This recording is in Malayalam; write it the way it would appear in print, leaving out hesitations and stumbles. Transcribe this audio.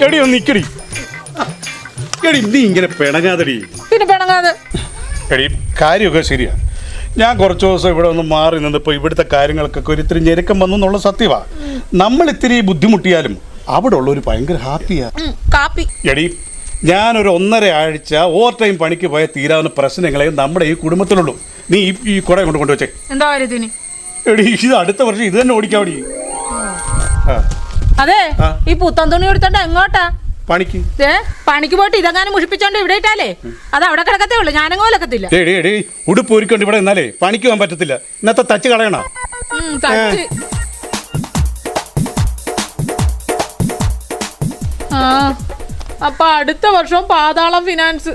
എടി ഒന്ന് നിക്കടി. എടി നീ ഇങ്ങനെ പിണങ്ങാതെടി. പിന്നെ പിണങ്ങാതെ. എടി കാര്യമൊക്കെ ശരിയാ. ഞാൻ കുറച്ച് ദിവസം ഇവിടെ ഒന്ന് മാറി നിന്നപ്പോൾ ഇവിടുത്തെ കാര്യങ്ങൾക്കൊക്കെ ഒരു ഇത്തിരി ഞെരുക്കം വന്നു എന്നുള്ള സത്യമാണ്. നമ്മൾ ഇത്തിരി ബുദ്ധിമുട്ടിയാലും അവിടെ ഉള്ളൊരു ഭയങ്കര ഹാപ്പിയാ. കാപ്പി. എടി ഞാനൊരു 1.5 ആഴ്ച ഓവർ ടൈം പണിക്ക് പോയ തീരാവുന്ന പ്രശ്നങ്ങളെ നമ്മുടെ ഈ കുടുംബത്തിലുള്ളൂ. നീ ഈ കുട കൊണ്ടുവച്ചേ. എന്താ കാര്യത്തിന്? എടി ഇത് അടുത്ത വർഷം ഇത് തന്നെ ഓടിക്കാവടി. അതെ, ഈ പുത്തൻ തുണി എടുത്തോണ്ട് എങ്ങോട്ടാ? പണിക്ക്. പണിക്ക് പോയിട്ട് ഇതെങ്ങാനും മുഷിപ്പിച്ചോണ്ട് ഇവിടെ ഇട്ടാലേ അത് അവിടെ കിടക്കത്തേ ഉള്ളൂ. ഞാനങ്ങോ ലക്കത്തില്ല. ഉടുപ്പ് ഒരുക്കൊണ്ട് ഇവിടെ എന്നാലേ പണിക്ക് പോകാൻ പറ്റത്തില്ല. ഇന്നത്തെ തച്ച് കളയണ. അപ്പൊ അടുത്ത വർഷം പാതാളം ഫിനാൻസ്.